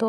2